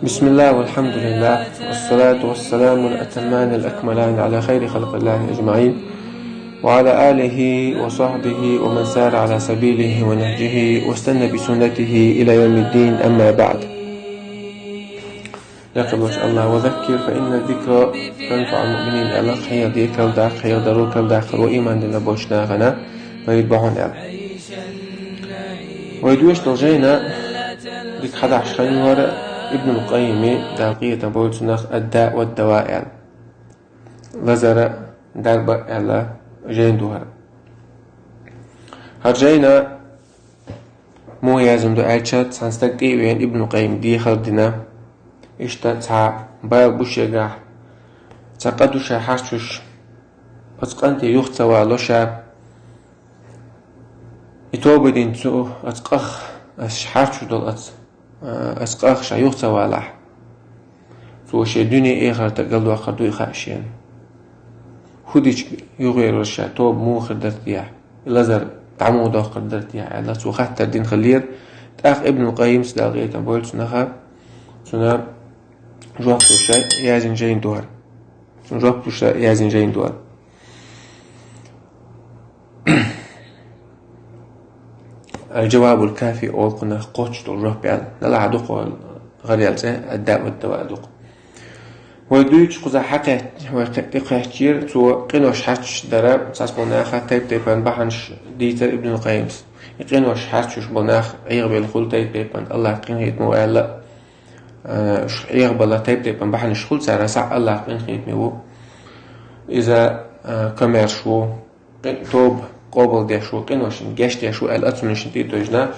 بسم الله والحمد لله والصلاة والسلام الأتمان الأكملان على خير خلق الله أجمعين وعلى آله وصحبه ومن سار على سبيله ونهجه واستنى بسنته إلى يوم الدين. أما بعد، يقول الله وذكر فإن الذكر تنفع المؤمنين. الله خير ذكر داخل خير دروك داخل وإيمان لنا بوشنا غنا ويتبعون ويدوش دلجينا ذيك 11 ورا ابن القيم داقية بولتنخ الداء والدواء لزر درب على جيندوها هرجينا مو يازم دو ألشات سنستقي وين ابن القيم دي خلدنا إشتا تا بايل بوشيغا تقدوشا حاشوش أتقنتي يختوى لوشا يتوبدين تو أتقخ أشحارشو دول أسقاخ شايوخ توالاح توشي دنيا إخر تقلدوا أخردوا إخاشين خوديش يغير الشا توب مو خردرتياح لازر تعمو دو خردرتياح الله تو خطر دين خلير تأخ ابن القيم سداغية تنبول سنخا سنة جوابتو شا يازن جاين دوار سنة جوابتو شا يازن جاين دوار الجواب الكافي أول قلنا قوتش دول روح بيال نلا عدوق غريال زي الداء والدواء دوق ويدويتش قزا حقيت ويقيحتير تو قينوش حاتش دراب ساس بوناخا تيبان بحنش ديتر ابن القيم يقينوش حاتش بوناخ عيغبي الخول تيبان الله قين هيتمو ألا عيغب الله تيبان بحنش خول سارا سع الله قين هيتمو إذا كميرشو توب قابل ديشو قينوشن جاش ديشو الأتمنشن تيدوجنا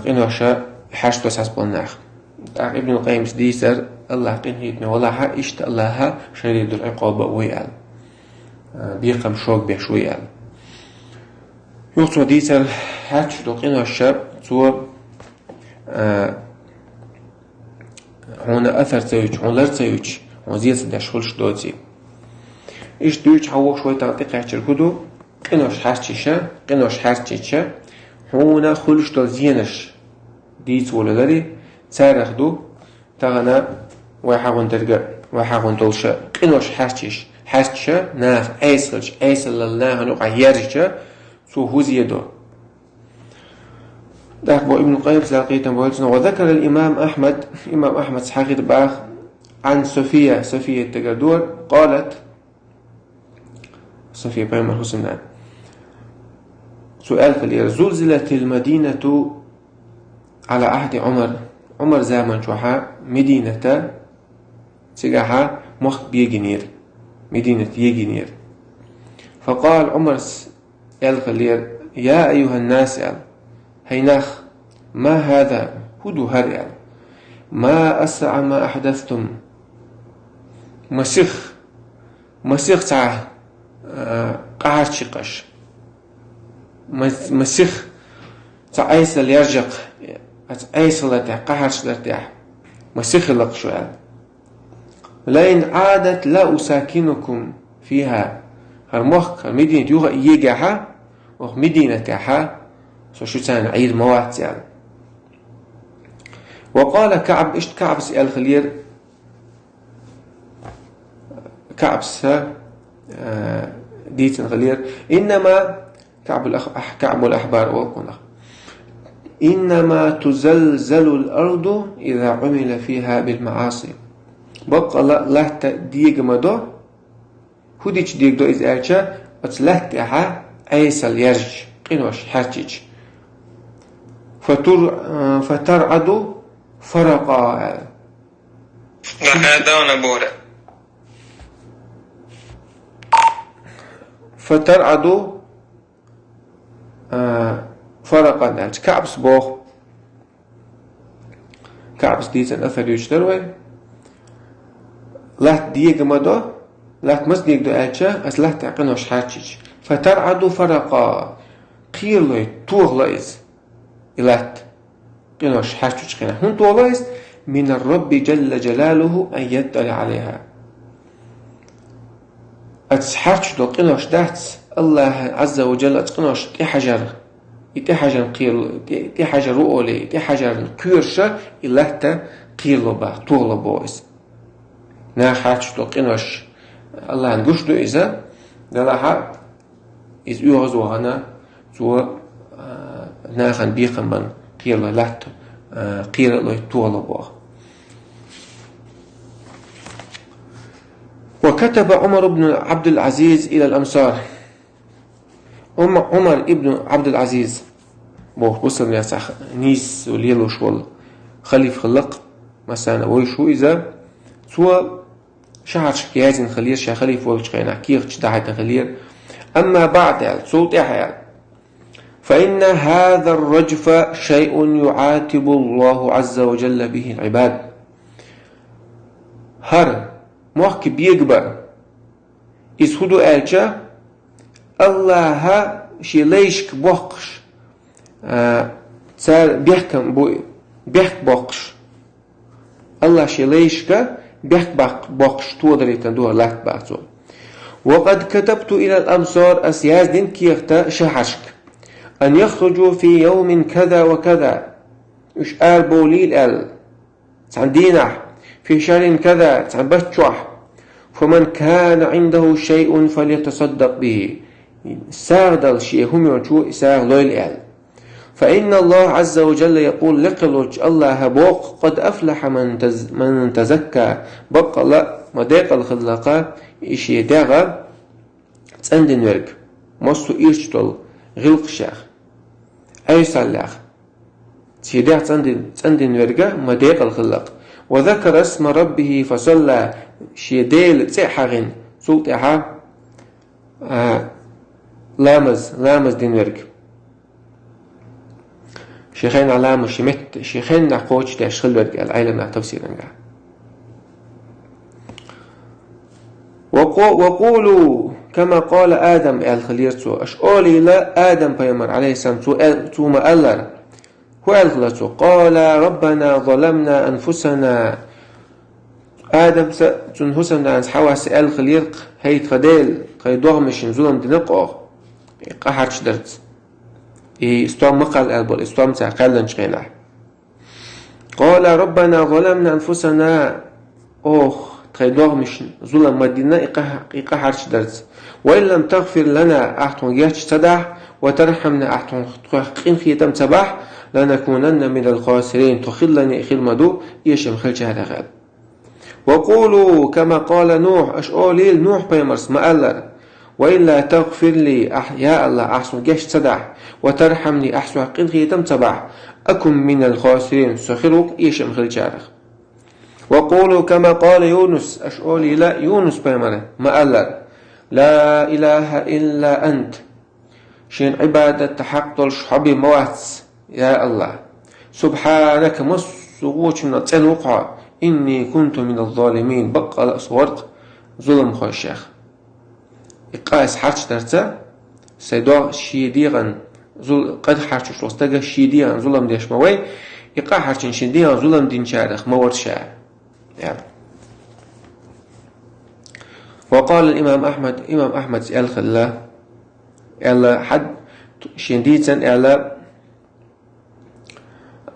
قينوشا حاشتو ساس بوناخ ابن القيم ديسر الله قين هيتمي والله إشت الله شديد العقاب ويال بيقم شوق بيشويال يوتو ديسر هاتش دو قينوشا تو هنا أثر تيوش هنا لر تيوش هنا زيادة داشولش دوتي إيش دوش حوق شوي تنطيق عشر كدو قينوش حارتشيشا هنا خلش دو زينش ديت ولا لري تاريخ دو تغنى وحاقون ترقى وحاقون تولشا قينوش حارتشا ناخ ايسل لله نوقع يرجا سو هوزي دو داك بو ابن القيم سلاقيتا بولتنا. وذكر الإمام أحمد سحاقي باخ عن صفية تقدور قالت صفية بيوم الحسن سؤال فلير زلزلت المدينة على عهد عمر زمن شوحا مدينة سجاحا مخ بيجنير مدينة يجنير فقال عمر فلير يا أيها الناس هيناخ ما هذا هدو هريال ما أسرع ما أحدثتم مسيخ تعه قهر شقش مسيخ تعيسل يرجق تعيسل قهر شدرتيح مسيخ لك شوال لين عادت لا أساكنكم فيها هرموخ مدينة يوغا يجاها ومدينة تاها شو تان عيد موات يعني. وقال كعب إشت كعب سأل خلير كعب ديت غلير إنما كعب الأحبار وقنا إنما تزلزل الأرض إذا عمل فيها بالمعاصي بقى لا تديق مدو هديش ديق دو إذا أرشا أتلهتها أيسل يرج قنوش حرجج فترعد فرقا هذا نبورة فترعد فرقا كعبس بوخ كعبس ديزن أثر يجدروي لا ديق مدو لا مزديق دو ألشا أس لا تعقنوش حاجج فترعد فرقا قيرلوي توغلويز إلات قنوش حاجج قنا هون توغلويز من الرب جل جلاله أن يدل عليها أتسحرش دو قنوش دهت الله عز وجل أتقنوش إحجر إتي حاجة قيل إتي حاجة رؤولي إتي حاجة كيرشة إلا قيل با طول بويس ناخاتش تلقينوش الله نقش دو إذا دلها إذ يوغز وغانا زو ناخن بيخن من قيل لات قيل لو طول بو. وكتب عمر بن عبد العزيز إلى الأمصار. عمر ابن عبد العزيز وصل يا صح نيس وليلو شول خليف خلق مثلا ويشو إذا سوى شهر شكيازين خلير شا خليف والشقينا كيف تدعي خلير. أما بعد صوت يحيى فإن هذا الرجف شيء يعاتب الله عز وجل به العباد. هر موحك بيكبر إسهدو ألجا الله شي ليشك بوقش تسال بيحك بوقش الله شي ليشك بيحك بوقش تودريتن دور لات بعضو. وقد كتبت إلى الأمصار أسياز دين كيختا شهشك أن يخرجوا في يوم كذا وكذا إش آل بوليل آل تعندينح في شهر كذا تعبتشوح فمن كان عنده شيء فليتصدق به ساغدل شيء هم يرجو ساغ لويل آل. فإن الله عز وجل يقول لقلج الله بوق قد أفلح من تزكى بقى لا مديق الخلقاء إشي داغا تسندن ورق مصو إيشتول غلق شاخ أي صلاخ تيداغ تسندن ورقا مديق الخلق. وذكر اسم ربه فصلى شيديل تسحغن سلطها لامز دين ورق شيخين علام وشمت شيخين نقوش تشغل ورق العلم مع تفسير وقولوا كما قال آدم الخلير تو أشقالي لا آدم بيمر عليه السلام تو ما ألر هو الخلير قال ربنا ظلمنا أنفسنا آدم تنهسن عن حواس الخلير هيت خديل قيدوغ مشين ظلم دنقوغ قحرش درت استوام مقال البول استوام تعقلن شغينا. قال ربنا ظلمنا أنفسنا قيدوغ مشين ظلم مدينة إقحرش درت وإن لم تغفر لنا أحتون جاتش تدح وترحمنا أحتون قين خيتم تبح لنكونن من الخاسرين تخلني إخير مدو يشم خلش هذا غال. وقولوا كما قال نوح أشقاليل نوح بيمرس مألر وإلا تغفر لي يا الله أحسن جاش تدح وترحمني أحسن قين خيتم تبح أكن من الخاسرين سخروك يشم خلش هذا. وقولوا كما قال يونس أشقالي لا يونس بيمر مألر لا إله إلا أنت شين عبادة حق الشحبي مواتس يا الله سبحانك مصوغوش من الوقع إني كنت من الظالمين بقى الأصورق ظلم خوشيخ إقاس حرش درتا سيدوغ شيديغن قد حرش وستاق شيديغن ظلم ديش موي إقا حرشن شيديغن ظلم دين شارخ مورد شاع يعني. وقال الإمام أحمد سأل خلا إلا حد شنديتن إلا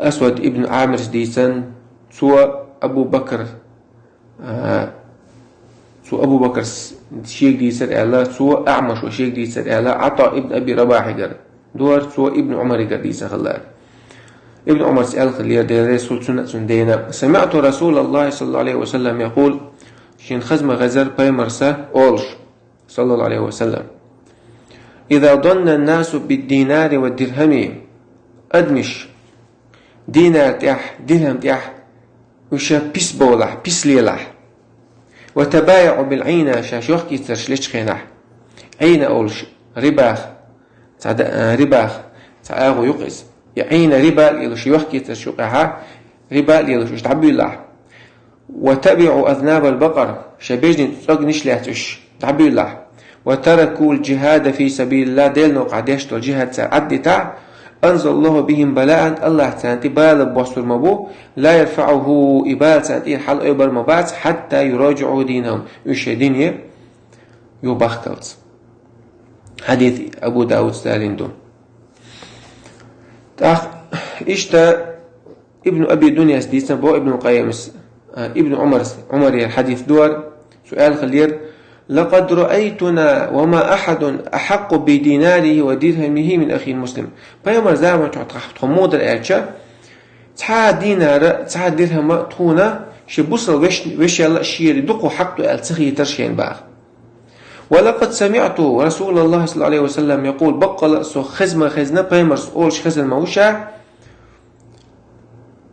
أسود ابن عامر ديتن سوى أبو بكر شيخ ديتن إلا سوى أعمش وشيخ ديتن إلا عطاء ابن أبي رباح جر دور سوى ابن عمر جر ديتن خلا. ابن عمر سأل خليا دير رسول سنة دينا سمعت رسول الله صلى الله عليه وسلم يقول شين خزم غزر بيمرسا أولش صلى الله عليه وسلم إذا ظن الناس بالدينار والدرهم أدمش دينار تيح درهم تيح وشا بيس بولح بيس ليلح وتبايع بالعين شاشوخ كيترش ليش خينح عين أولش رباخ تعاغو يقز يعين ربا ليلوش يوخ كيترش يقعها ربا ليلوش تعبي الله وتبعوا أذناب البقر شبيجن تسوق نشلاتش تعبي الله وتركوا الجهاد في سبيل الله ديل نوقع ديشت الجهاد تعدي تاع أنزل الله بهم بلاء الله تانتي بال بوصل مبو لا يرفعه إبال تانتي حل إبال مبات حتى يراجعوا دينهم يشهدين يبختلت حديث أبو داود ستالين دون. إشتا ابن أبي دنيا ديسنا بو ابن القيم ابن عمر الحديث دور سؤال خلير لقد رأيتنا وما أحد أحق بديناره ودرهمه من أخي المسلم بيوم زعما تخمود الأرشة تها دينار تها درهم تونا شبوصل وش يلا شير دقو حقه التخي ترشين باغ ولقد سمعت رسول الله صلى الله عليه وسلم يقول بقل سو خزنة بيمرس أولش خزن موشع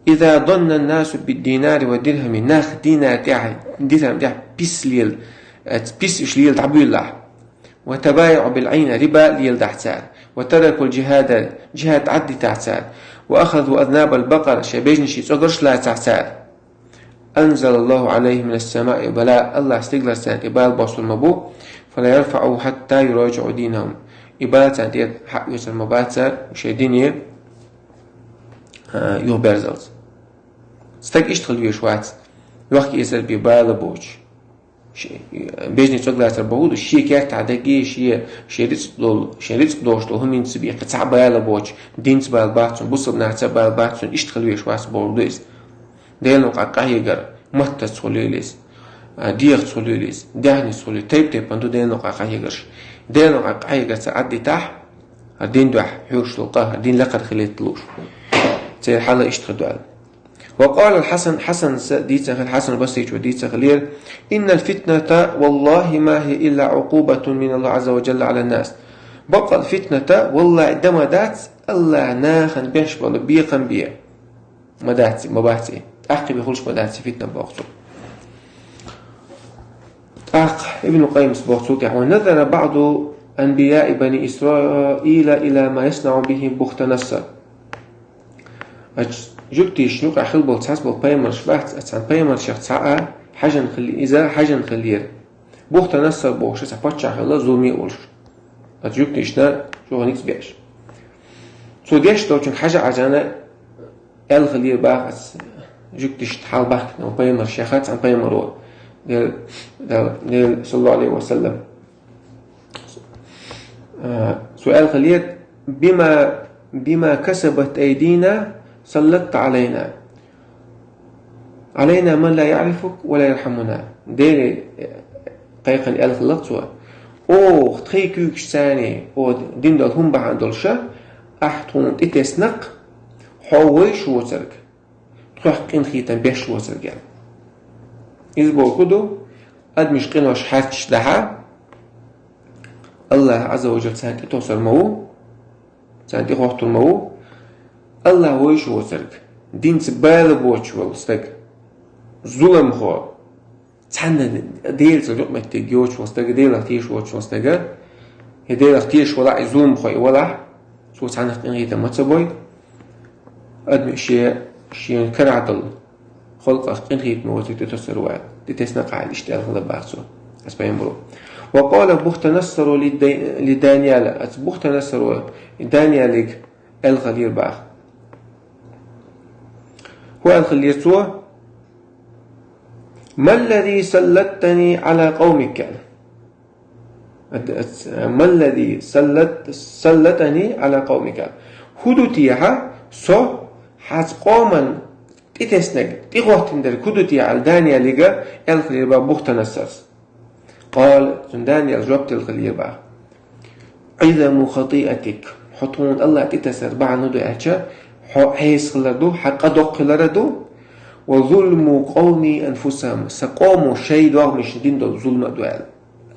إذا ظن الناس بالدينار والدرهم ناخ دينار تاعي درهم تاع بيس ليل تعبير الله وتبايع بالعين ربا ليل تحتال وتركوا جهاد عدي تحتال وأخذوا أذناب البقر شبيجن شي صغرش لا تحتال أنزل الله عليه من السماء بلاء الله استقلال سان إبال باصل مبو فلا يرفعوا حتى يراجعوا دينهم إبال سان ديت حق يسر مباتسر وشي يهبرزلز ستك اشتغل بيشوات وقت يسر ببال بوش بيجني صغرش بهود شي كات عدقي شي ريتس دوشتو هم ينسبي قطع بال بوش دينس بال باتسون بوصل نعتبر بال باتسون اشتغل بيشوات بوردويس دينو قاقايغر مت سوليليس ديغ سوليليس دهني سولي تيب بندو دينو قاقايغرش دينو قاقايغر سعدي تاح الدين دوح حوش لقاه الدين لقر خليت لوش تي حاله اشتغل وقال حسن ديتسخ الحسن البصري وديتسخ خليل إن الفتنة والله ما هي إلا عقوبة من الله عز وجل على الناس بقى الفتنة والله عندما دات الله ناخن بيش ولا بيقن بيه مباتي أحكي بيخلش مداتي فتنة بوقته ابن القيم بوقته ونذر بعض أنبياء بني إسرائيل إلى ما يصنع به بخت نصر جبتي شنوك أخل بولتاس بيمر شبهت أتسان بيمر شخصاء حاجن خلي إذا حاجن خلير بخت نصر بوش سباتش أخلا ظلمي أولش جبتي شنا شو هنيكس بيش سو ديش توجن حاجة عجانة الخلير باخ جبتش تحال باخ نو بيمر شيخات عن بيمر صلى الله عليه وسلم سؤال خلير بما كسبت أيدينا سلطت علينا من لا يعرفك ولا يرحمنا ديري قيقا الخلطوا او تخيكوكش ثاني او دين دول هم بعندلشا احتون اتسنق حويش وترك تحقين خيتن بيش وترك إذا كدو أدمش قنوش حاتش لها الله عز وجل سانتي توصل مو سانتي خوحت المو الله ويش وترك دين تبال بوش والستك ظلم خو تحنا ديل تلوك متجيوش والستك ديل اختيش وش والستك هديل اختيش ولا ظلم خو ولا سو تحنا قنيته ما تبوي أدمش شيء كرعدل خلق قنخيت موتي تتسروا تتسنق على الاشتغال هذا بعثه أسبعين برو وقال بخت نصر لدانيال بخت نصر دانيالك الخلير باخ هو الخلير سوى ما الذي سلطتني على قومك ما الذي سلطني على قومك هدوتيها سو حاس قوما تتسنق تغوتن در كدوتي على دانيال لغا الخلير باخ بخت نصر قال دانيال جوابت الخلير باخ عظم خطيئتك حطون الله تتسر بعد ندو أحشا حيث خلردو حق أدوق خلردو وظلم قومي أنفسهم سقوموا شيء دوغ مش دين دو ظلم دوال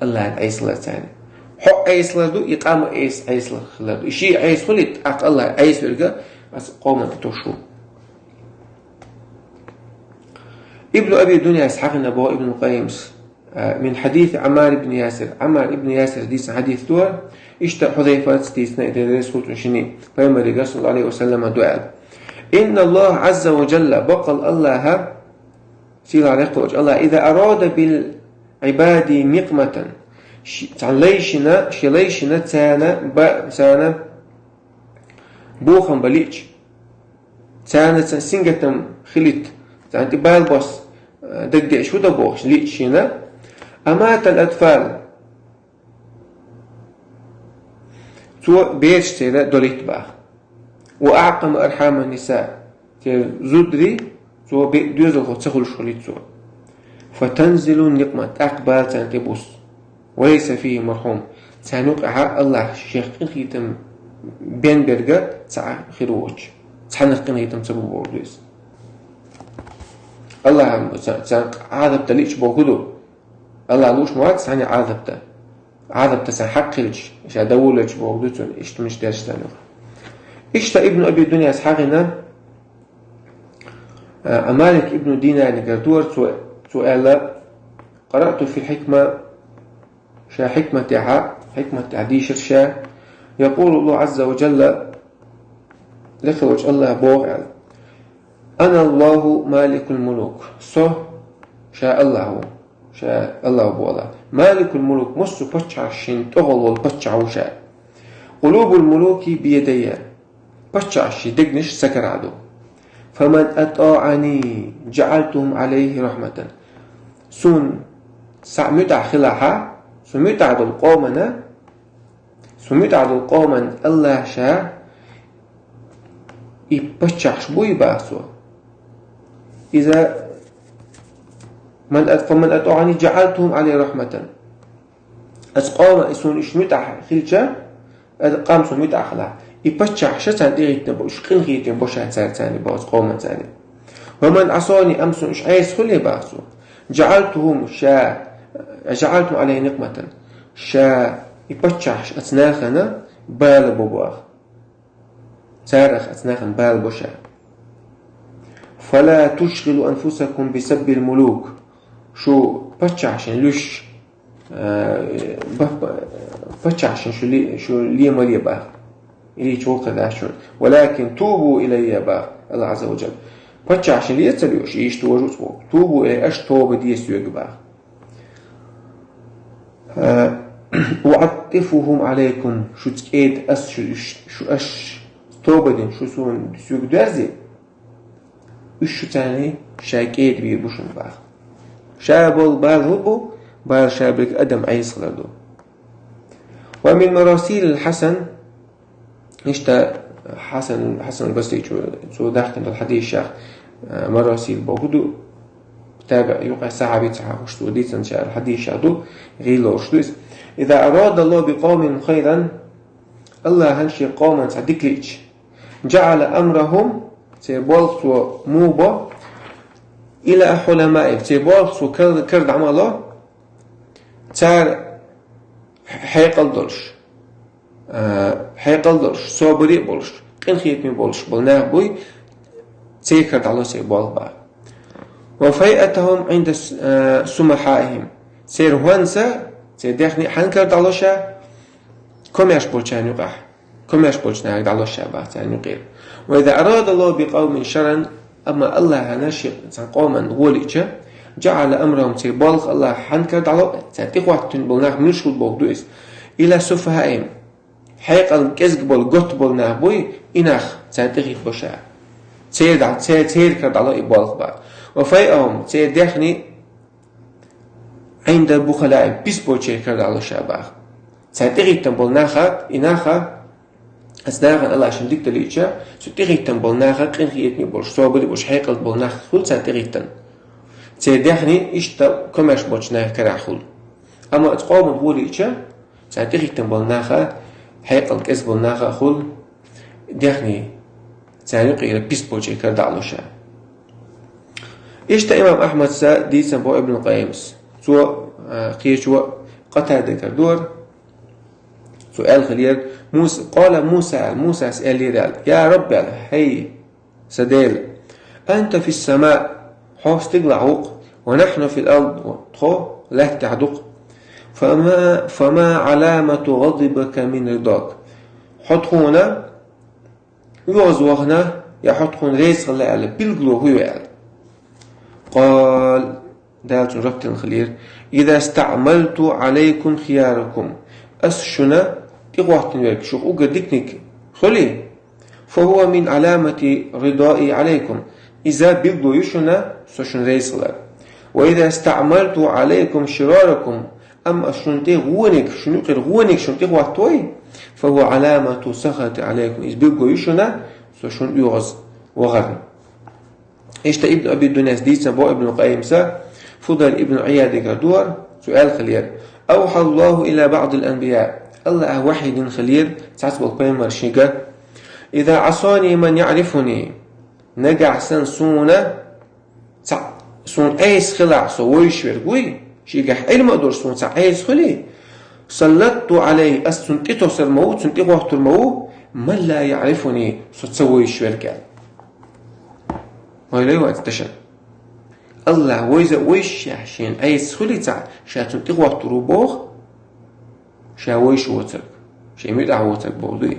الله عيس لتاني حق عيس خلردو إقام عيس خلردو إشي عيس خلد أق الله عيس ورقا بس قوما بتوشو ابن أبي الدنيا إسحاق نبوة ابن القيم من حديث عمار بن ياسر ديس حديث دور اشتى حذيفة ستيسنا إلى رسول شني فيما صلى الله عليه وسلم دعاء إن الله عز وجل بقل الله سيل عليه قوج الله إذا أراد بالعباد مقمة شليشنا تانا بوخم بليج تانا سنجتم خليت تانا تبال بوس دقدق شو دا بوخ ليشنا أمات الأطفال تو بيرش تيرا دوليت باخ وأعقم أرحام النساء زدري زو بيدوز الخطسخل شغليتو فتنزل النقمة أقبال تنتبوس وليس فيه مرحوم سنوقع الله شيخ قنخيتم بين برغة ساعة خيروج سحنخ قنخيتم سبب بوردوس الله عذب تليش بوكدو الله لوش مواد سعني عذبته سنحقلش إيش أدولش بوردوتون إيش مش دارش تانوخ إيش ابن أبي الدنيا أسحاقنا مالك ابن دينار نقردور سؤال قرأت في الحكمة حكمة تعديش الشا يقول الله عز وجل لخوج الله بوغ أنا الله مالك الملوك شاء الله بوغ مالك الملوك مصر بچعشين تغل والبچعوشا قلوب الملوك بيدي بچعشي دقنش سكر عدو فمن أطاعني جعلتهم عليه رحمة سون سعمتع خلاحا سمتع القومنا سمتع القومن الله شاء يبچعش بوي باسو إذا فمن أطاعني جعلتهم عليه رحمة أسقام إسون إشمتع خلشا قام سمتع خلاح يبچع شتان ديريتنا بوش قنغيتنا بوشات سارتاني باز قوما تاني ومن عصاني أمسون إش عيس خلي باسو جعلتهم عليه نقمة يبچع أتناخنا بال بوباخ سارخ أتناخن بال بوشا فلا تشغلوا أنفسكم بسب الملوك شو بچع شن لش بچع شن شو ليه مليه باخ إلي توقع ذاشون ولكن توبوا إلي با الله عز وجل بچع عشان ليتسليوش إيش توجوز بو توبوا إلي أش توبة ديس يوغ با وعطفهم عليكم شو تكيد أس شو أش توبة دين شو سون ديسيوغ دوازي شو تاني شاكيد بيربوشن با شابل بالهبو بال شابك أدم عيس غلدو ومن مراسيل الحسن نشتا حسن البصري شو داخل الحديث الشيخ مراسيل بوجودو تابع يوقع صحابي صحابه شو ديتن شاء الحديث شادو غيلو شو إذا أراد الله بقوم خيرا الله هنشي قوما صديقليش جعل أمرهم تبولسو موبا إلى حلماء تبولسو كرد عمله تار حيقل دولش حيقلدرش صابري بولش قن خيتمي بولش بلناه بوي تيكرد على سيبال با وفيئتهم عند سمحائهم سير هونسا سيدخني حنكرد على شا كميش بولشان يقع كميش بولشان على شا با تاني غير وإذا أراد الله بقوم شرا أما الله هنشي قوما غوليتشا جعل أمرهم سيبالغ الله حنكرد على تاتيقوات بلناه مشغول بوغدوئس إلى سفهائهم حقيقة كزق بول قط بول نابوي إناخ تنتخيط بشاء تير كرد على إبالغ با وفيئهم تير دخني عند البخلاء بيس بول تير كرد على شاباخ تنتخيط بول ناخا إناخا أسناخا الله عشان ديك تليتشا تنتخيط بول ناخا قنخيتني بول صوبري بوش حقيقة بول ناخ خل تنتخيط تير دخني إشتا كماش بوش ناخ كراخل أما أتقوم بولي إيشا تنتخيط بول ناخا حقيقة كسب الناخا خل دخني تانيقي إلى بيسبول شيكر دعلوشا إيش إمام أحمد سا دي سنبو ابن القيمس سو قيشو قطع ذكر دور سؤال خليل قال موسى سأل لي يا رب هي سديل أنت في السماء حوس تقلعوق ونحن في الأرض تخو لا تعدق فما علامة غضبك من رضاك حطخونا يوزوغنا يا حطخون ريس غلا على بلغلو هو على قال دالت ربط الخلير إذا استعملت عليكم خياركم أسشنا تقوحتن ذلك شوخ أقدكنك خلي فهو من علامة رضائي عليكم إذا بلغلو يشنا سوشن ريس غلا وإذا استعملت عليكم شراركم أما شنتي غونك شنقر غونك شنتي غواتوي فهو علامة سخط عليكم إذ بيقو يشنا شون يغز وغرن. إيش ابن أبي الدنيا ديسا بو ابن القيم سا فضل ابن عياد قدور سؤال خلير أوحى الله إلى بعض الأنبياء الله واحد خلير تعتب القيم مرشيقة إذا عصاني من يعرفني نقع سنسونا سون أيس خلع سويش ورقوي شيقح علم أدور سون أيس خلي سلطت عليه أسنتيتو سرمو سنتيتو وقت المو من لا يعرفني ستسويش ورقال ويلي وقت تشن الله ويزا ويش عشان أيس خلي شاتن تقوى تروبوخ شا ويش وترك شا ميدع وترك بوضي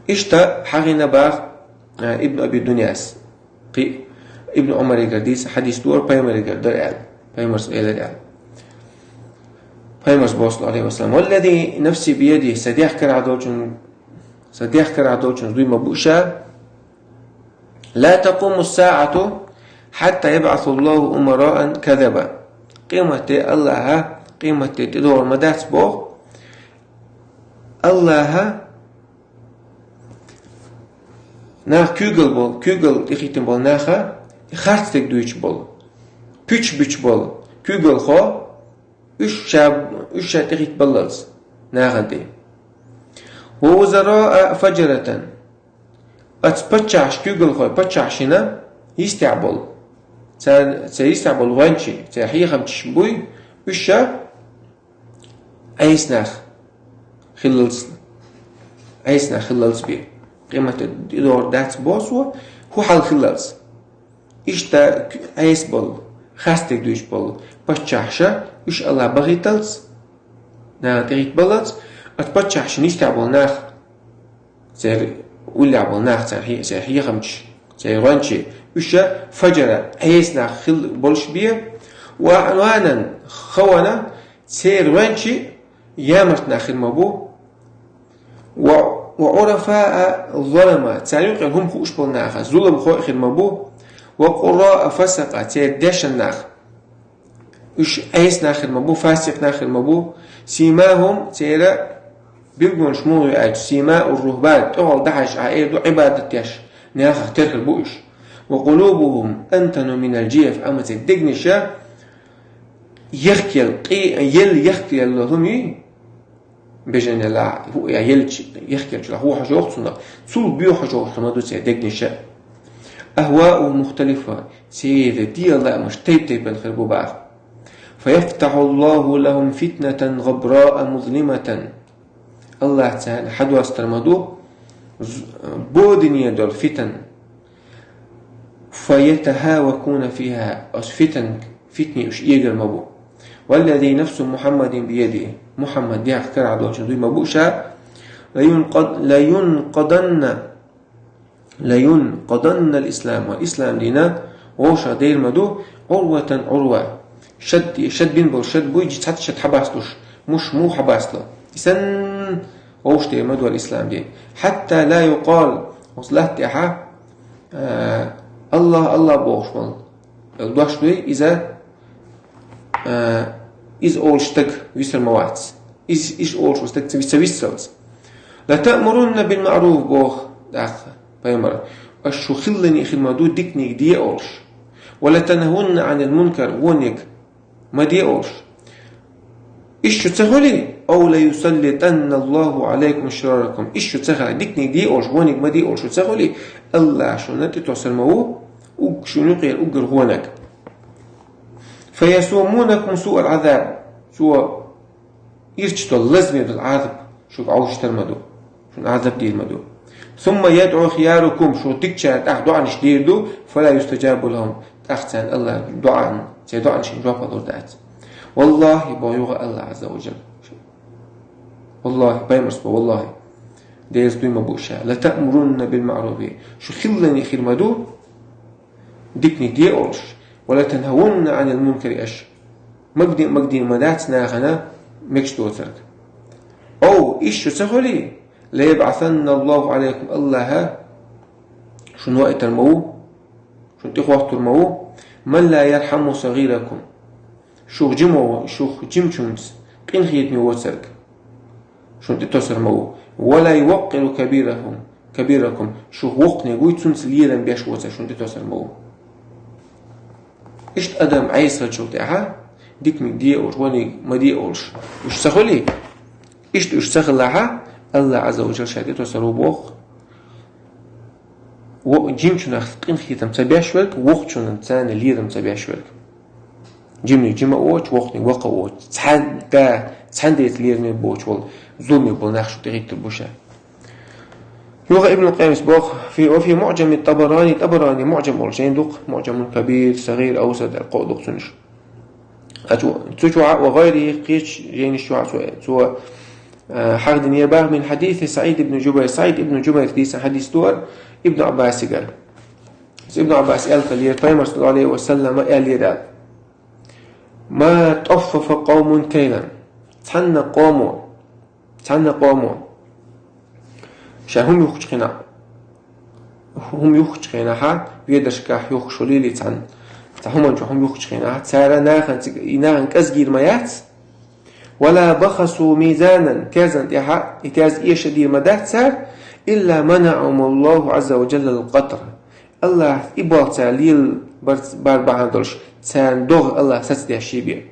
إشتا حغينا باغ ابن أبي الدنياس ابن عمر يقرديس حديث دور بيمر يقردر إعلى بيمر سئل إعلى بيمر صلى عليه وسلم والذي نفسي بيده سديح كرعدوشن دوي مبوشا لا تقوم الساعة حتى يبعث الله أمراء كذبا قيمة الله قيمة تدور مدات بوغ الله ناخ كوغل تخيتن بول ناخا خارتك دويش بول بيش بول كوغل خو üç تخيت بللز ناخا دي ووزراء فجرة أتبتشعش كوغل خو بتشعشنا يستعبل سيستعبل وانشي سيحيخم تشبوي وشا أيسناخ خللز بي قيمة الدور دات بوسو هو حال خللز إشتا أيس بول خاستك دوش بول بتشعشا وش الله بغيتلز نا تغيت بللز أتبتشعش نستعبل ناخ ولا عبال ناخ سيحيخم سيرانشي وشا فجر أيسنا خل بولش بيه وعنوانا خوانا سيرانشي يامرتنا خل مبو وعرفاء الظلمة تساليوك هم خوش بالناخ ظلم خو خل مبو وقراء فسقة تيدش الناخ وش أيسنا خل مبو فاسق ناخل مبو سيماهم تيرا بيقولون شمو يعج سيماء الرهبان تقول دحش عائد عبادة يش ناخ ترك البؤش وقلوبهم أنتن من الجيف أما تدقنشا يخكي اللهم بجن الله هو يخكي هو حاجة وقتنا صول بيو حاجة وقتنا دو تدقنشا أهواء مختلفة سيد دي الله مش تيب الخربو بعض فيفتح الله لهم فتنة غبراء مظلمة الله تعالى حدو استرمدو بودنيا دول فتن فيتهاوكون فيها فتني اش ايجر مبو والذي نفس محمد بيده محمد دي اخترع عدوش دوي مبوشا لينقضن الإسلام والإسلام دينا ووشا دير مدو عروة شد بين بول شد بوي جيت شد حباسلوش مش مو حباسله إسن ووش دير مدو الإسلام دين حتى لا يقال وصلت إحا الله بوش مال الدوش دوي إذا إز أول شتك ويسر مواتس إيش أول شتك ويسر لا تأمرن بالمعروف بوخ داخل بيمر أشو خلني خدمة ديكني دي أولش ولا تنهون عن المنكر ونك ما دي أولش إيش تسهلي أو لا يسلطن الله عليكم شراركم إيش تسهل ديكني دي أولش ونك ما دي أولش تسهلي الله شو نتي توصل موه وشو نقيل أجر هونك فيسومونكم سوء العذاب سوء يرشتوا اللزمة بالعذاب شو عوش ترمدو شو العذاب دي المدو ثم يدعو خياركم شو تكشات دعاء نشديردو فلا يستجاب لهم تحسن الله دعاء سيدعاء نشديردو فضردات والله بيوغ الله عز وجل والله بيمرس والله ديز دوي مبوشا لتأمرن بالمعروف شو خلني خير مدو ديكني دي أولش ولا تنهون عن المنكر أش مقدي مدات ناغنا مكش دوترك أو إيش شو سهولي لا يبعثن الله عليكم الله شنو وقت المو شنو تخوات المو من لا يرحم صغيركم شو جمو شو جمشمس قين خيتني وترك شنو تتصر مو ولا يوقر كبيركم شو وقني قوي تنس ليرا بيش وصا شو انت توصل مو اشت ادم عيس رجل تاعها ديك من دي اولش واني ما دي اولش وش سخلي اشت وش سخل لها الله عز وجل شهدت وصلوا بوخ وجيم شو نخطين خيتم تبيش ولك وقت شو نتسان ليرا تبيش ولك جيمني جيما اوش وقتني وقا اوش تسحن ديت ليرا بوش وال ظلمي بلناخشو تغيك تلبوشا يوغا ابن القيم بوخ وفي معجم الطبراني معجم أولشين دوق معجم كبير صغير أوسط القوضق سنش تشوع وغيره قيش جين الشوع سوى حق دنيا باغ من حديث سعيد بن جبير ديس حديث دور ابن عباس قال ابن عباس قال لي صلى الله عليه وسلم قال لي ما تطفف قوم كيلا تحن قوموا شاهم هم يخشقنا ها بيدش كح يخشولي لتعن تهم هم يخشقنا ترى ناخن كزجير ميات ولا بخسوا ميزانا كازن يها يتاز ايش دير مدات سار الا منعهم الله عز وجل القطر الله يبغى تعليل باربعندلش تان دوغ الله ستدي شيبي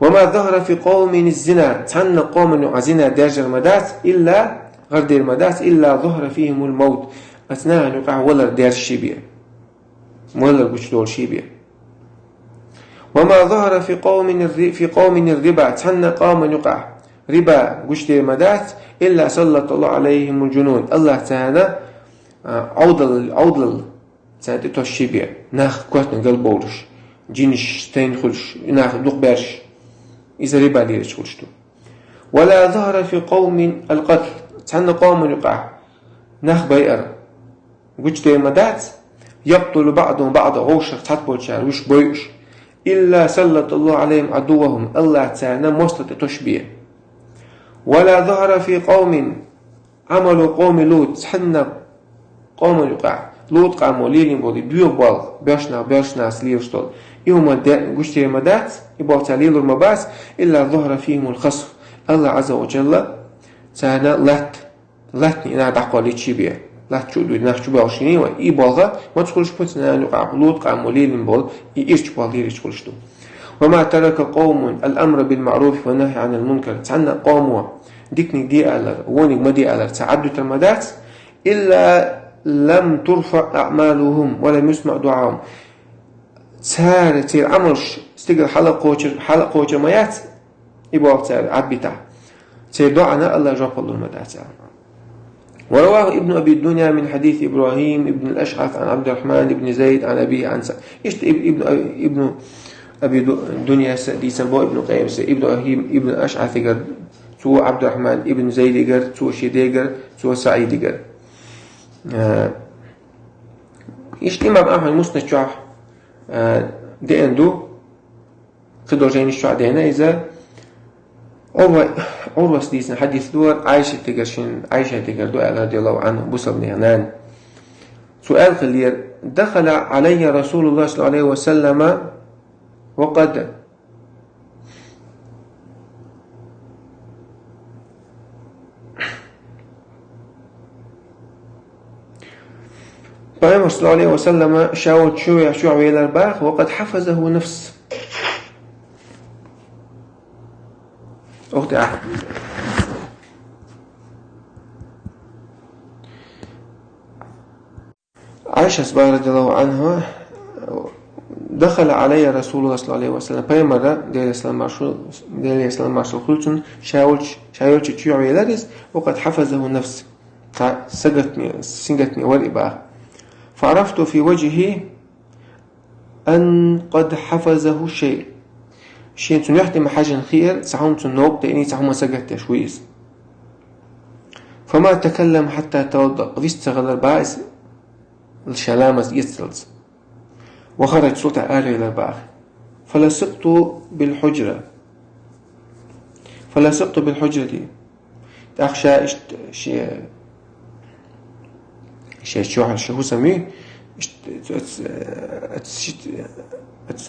وما ظهر في قوم الزنا تن قوم عزنا درجه المدات الا غير دير مداس إلا ظهر فيهم الموت أثناء أن يقع ولا دير الشيبية ولا بشدول شيبية وما ظهر في قوم الربا تحن قوم يقع ربا قش دير مداس إلا سلط الله عليهم الجنون الله تعالى عوضل تعالى الشيبية ناخ كواتن قلب بولش جينش تين خلش ناخ دوق بارش إذا ربا ديرش خلشتو ولا ظهر في قوم القتل تحن قوم يقع ناخ بيئر وش دي مدات يقتل بعضهم بعض غوشر تحتبول شعر وش بيش إلا سلط الله عليهم عدوهم الله تعالى مصلت تشبيه ولا ظهر في قوم عملوا قوم لوط تحن قوم يقع لوط قاموا ليلين بودي بيوبال بيشنا سليرشتول يوم وش دي مدات يبقى تعليل المباس إلا ظهر فيهم الخصف الله عز وجل تعالى لاتني أنا دعقوا لتشيبيه لات شودو نحشوا بعشرين وإيبالها ما تقولش بتنا نقع لوط قاموا ليلين بول ييش بالي يشقولشتو وما ترك قوم الأمر بالمعروف والنهي عن المنكر تعنا قوموا ديكني دي على وني ما دي على تعدد المدات إلا لم ترفع أعمالهم ولم يسمع دعاهم تير عملش استقل حلقة ميات يبغى تير عبيته تير دعانا الله جاب الله المدات ورواه ابن أبي الدنيا من حديث إبراهيم ابن الأشعث عن عبد الرحمن ابن زيد عن أبيه عن إيش ابن أبي الدنيا دي سبوا ابن قيم إبراهيم ابن الأشعث قال تو عبد الرحمن ابن زيد قال تو شيدي قال تو سعيد قال إيش الإمام أحمد مسند شرح دي عنده قدر جاين الشرح دينا إذا عروة سديسن حديث دور عائشة تقر دو رضي الله عنه بوسى بن عنان سؤال خلير دخل علي رسول الله صلى الله عليه وسلم وقد صلى الله عليه وسلم شاوت شوع إلى الباخ وقد حفظه نفس أختي أحد عائشة سبحانه رضي الله عنها دخل علي رسول الله صلى الله عليه وسلم بيمرة ديال الإسلام مارشال خلتون شاولش تشيع ويلارس وقد حفظه نفس سنجتني والإباء فعرفت في وجهه أن قد حفظه شيء تنحتم حاجة خير سحوم تنوب تأني سحوم سجت تشويز فما تكلم حتى توضأ ويستغل البائس الشلامة يستلز وخرج صوت آله إلى الباخ فلصقت بالحجرة دي أخشى شو سميه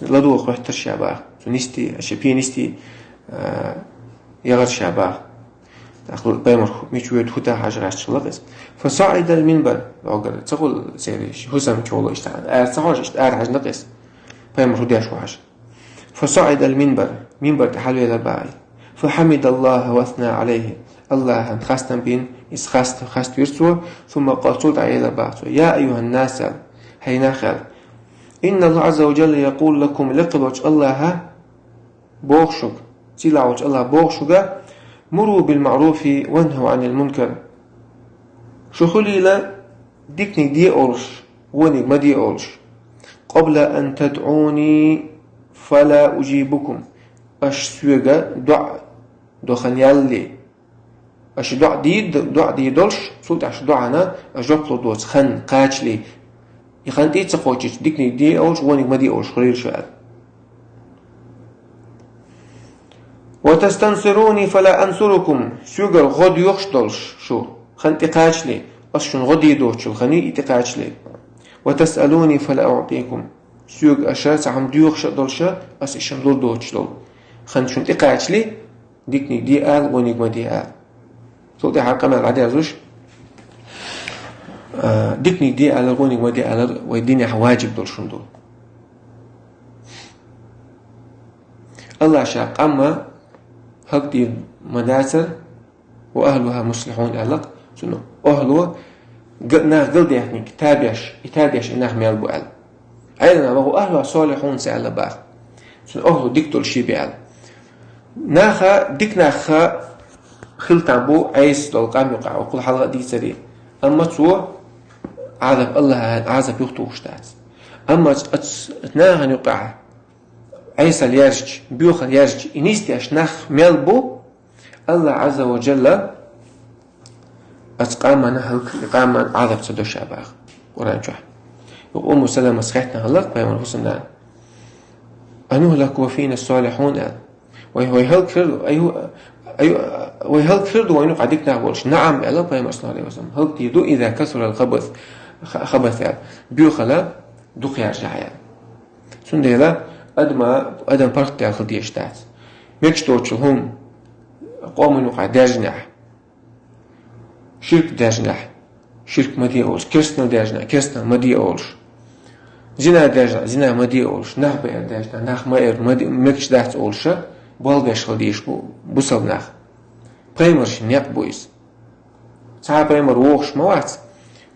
لدوق وحتر شاباخ نستي شبيه نستي يغر شاباخ أخلو بيمر ميشويت هتا حاجة عشلقس فصعد المنبر أقول تقول سيريش هسام كولو اشتغل صحاش اشتغل حاجة نقص بيمر هدي شو حاجة فصعد المنبر منبر تحلو إلى باعي فحمد الله واثنى عليه الله أن خاستن بين خاست يرسو ثم قاتلت إلى بعض يا أيها الناس هينا خير إن الله عز وجل يقول لكم لقلوش الله بوغشوك تلاوش الله بوغشوك مروا بالمعروف وانهوا عن المنكر شو خليلا ديكني دي أولش ونك ما دي أولش قبل أن تدعوني فلا أجيبكم أش سوغا دع خنيالي أش دع دي دولش سولت أش دعنا أش دعطلو دوس خن قاچلي يخان تي تقوچيش ديكني دي أولش ونك ما دي أولش خليل شوال وتستنصروني فلا أنصركم سوغر غد يخشدلش شو خن تقاچلي أشون غد يدوش الخني تقاچلي وتسألوني فلا أعطيكم سوغ أشاس عم ديوخش دلش أس إشن دول دوش دول خن شون تقاچلي ديكني دي آل ونك ما دي آل سولتي حقا ما العدي أزوش ديكني دي آل ونك ما دي آل ويديني واجب دولشون دول الله شاق أما هك دي مداسر وأهلها مصلحون أهلق سنو أهلو ناخ قل ديحني يتابيش إناخ ميال بو أهل أيضا وهو أهلها صالحون سأل باخ سنو أهلو ديكتول شي بأهل ناخا ديك ناخا خلطان بو عيس لو قام يقع وقل حلقة دي سري أما تسو عذب الله عذب يخطو وشتات أما تناغن يقع عيس اليرج بيوخ اليرج إنيستي أشناخ ميلبو الله عز وجل أتقام نهلك إقام عذب تدو شاباغ قرآن شوح أم سلمة سخيتنا هلق بيوم الحسن أنهلك وفينا الصالحون ويهلك فرد وينو قديك نعبولش نعم ألا بيوم صلى الله عليه وسلم هلك يدو إذا كسر الخبث بيوخلا دوخ يرجع سنديلا أدم فرق تأخذ يشتات ميكشتوتش هم قوم نوقع داجنح شرك داجنح شرك مدي أولش كرسنا داجنح كرسنا مدي أولش زنا داجنح زنا مدي أولش نخ بير داجنح نخ ماير ميكش داجت أولش بالغش خليش بوصل نخ بريمرش نيق بويس ساعة بريمر ووخش موات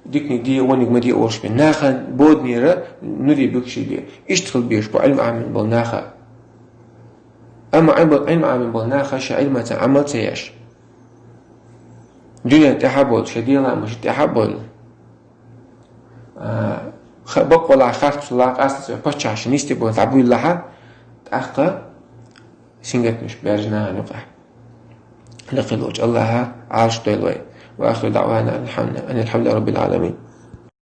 ديكني دي ونك مدي أولش بين ناخا بود نيرا نري بكشي دي اشتغل بيش بو علم عامل بالناخا أما علم عامل بالناخا شا علمة عمل تياش دنيا تحبول شديلا مش تحبول بق ولا خارج سلاق أساس بتشاش نيستي بو تعبوي لها تأخا سنجت مش بيرجنا نقع لقلوج الله عاش دلوي وآخر دعوانا أن الحمد لله رب العالمين.